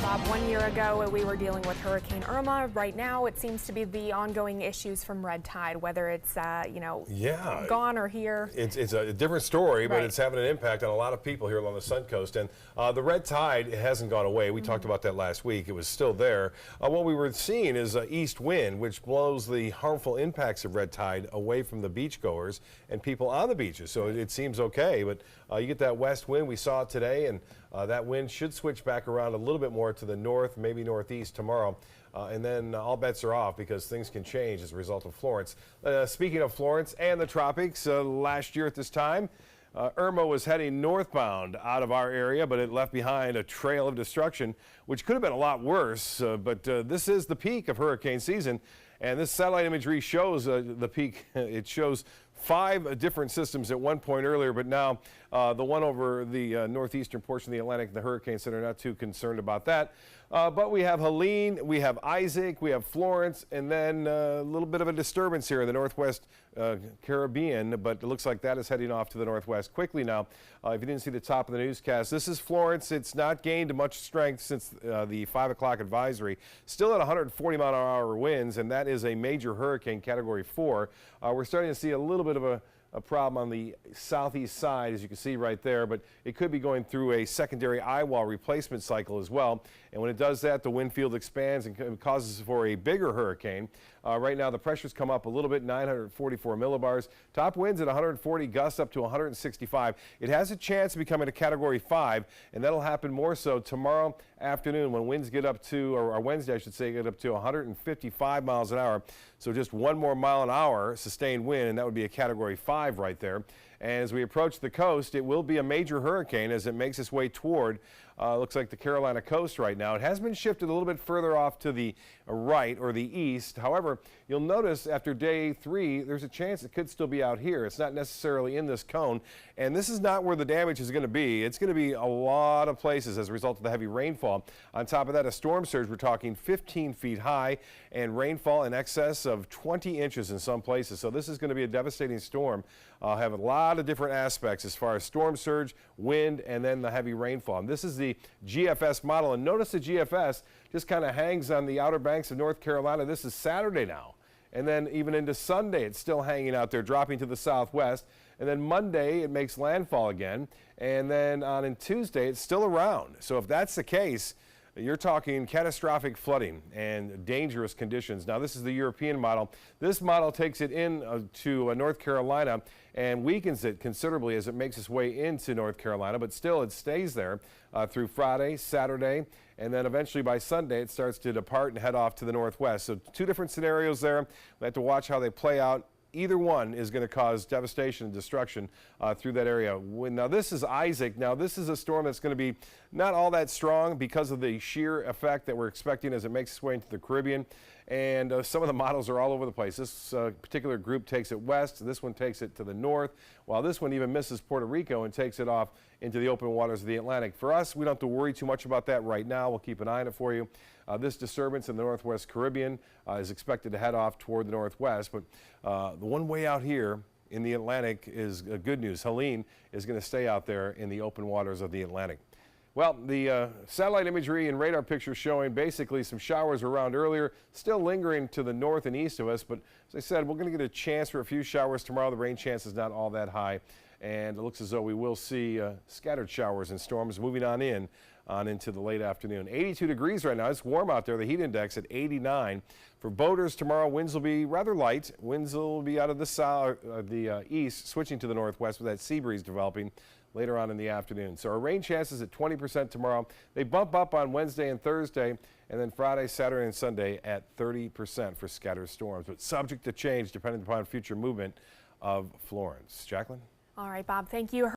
Bob, 1 year ago we were dealing with Hurricane Irma. Right now it seems to be the ongoing issues from red tide, whether it's gone or here. It's a different story, but Right. it's having an impact on a lot of people here along the Sun Coast. And the red tide hasn't gone away. We talked about that last week. It was still there. What we were seeing is east wind, which blows the harmful impacts of red tide away from the beachgoers and people on the beaches. So it seems okay, but you get that west wind. We saw it today, and that wind should switch back around a little bit more to the north, maybe northeast tomorrow. And then all bets are off because things can change as a result of Florence. Speaking of Florence and the tropics, last year at this time, Irma was heading northbound out of our area, but it left behind a trail of destruction, which could have been a lot worse. But this is the peak of hurricane season, and this satellite imagery shows the peak. It shows 5 different systems at one point earlier, but now the one over the northeastern portion of the Atlantic, the Hurricane Center, not too concerned about that. But we have Helene, we have Isaac, we have Florence, and then a little bit of a disturbance here in the northwest Caribbean, but it looks like that is heading off to the northwest quickly now. If you didn't see the top of the newscast, this is Florence. It's not gained much strength since the 5 o'clock advisory. Still at 140-mile-an-hour winds, and that is a major hurricane, Category 4. We're starting to see a little bit of a problem on the southeast side, as you can see right there, but it could be going through a secondary eye wall replacement cycle as well. And when it does that, the wind field expands and causes for a bigger hurricane. Right now, the pressure's come up a little bit, 944 millibars. Top winds at 140, gusts up to 165. It has a chance of becoming a Category 5, and that'll happen more so tomorrow afternoon when winds get up to, or Wednesday, I should say, get up to 155 miles an hour. So just 1 more mile an hour sustained wind, and that would be a Category 5 right there. And as we approach the coast, it will be a major hurricane as it makes its way toward, looks like the Carolina coast right now. It has been shifted a little bit further off to the right or the east. However, you'll notice after day 3, there's a chance it could still be out here. It's not necessarily in this cone. And this is not where the damage is going to be. It's going to be a lot of places as a result of the heavy rainfall. On top of that, a storm surge, we're talking 15 feet high, and rainfall in excess of 20 inches in some places. So this is going to be a devastating storm. Have a lot of different aspects as far as storm surge, wind, and then the heavy rainfall. And this is the GFS model, and notice the GFS just kind of hangs on the outer banks of North Carolina. This is Saturday now, and then even into Sunday it's still hanging out there, dropping to the southwest, and then Monday it makes landfall again, and then on Tuesday it's still around. So if that's the case, you're talking catastrophic flooding and dangerous conditions. Now, this is the European model. This model takes it in to North Carolina and weakens it considerably as it makes its way into North Carolina, but still it stays there through Friday, Saturday, and then eventually by Sunday it starts to depart and head off to the northwest. So 2 different scenarios there. We have to watch how they play out. Either one is going to cause devastation and destruction through that area. Now, this is Isaac. Now, this is a storm that's going to be not all that strong because of the shear effect that we're expecting as it makes its way into the Caribbean. And some of the models are all over the place. This particular group takes it west. This one takes it to the north, while this one even misses Puerto Rico and takes it off into the open waters of the Atlantic. For us, we don't have to worry too much about that right now. We'll keep an eye on it for you. This disturbance in the northwest Caribbean is expected to head off toward the northwest, but the one way out here in the Atlantic is good news. Helene is going to stay out there in the open waters of the Atlantic. Well, the satellite imagery and radar pictures showing basically some showers around earlier, still lingering to the north and east of us, but as I said, we're going to get a chance for a few showers tomorrow. The rain chance is not all that high, and it looks as though we will see scattered showers and storms moving on into the late afternoon. 82 degrees right now. It's warm out there. The heat index at 89. For boaters tomorrow, winds will be rather light. Winds will be out of the south, the east, switching to the northwest with that sea breeze developing later on in the afternoon. So our rain chances at 20% tomorrow. They bump up on Wednesday and Thursday, and then Friday, Saturday, and Sunday at 30% for scattered storms, but subject to change depending upon future movement of Florence. Jacqueline? All right, Bob, thank you.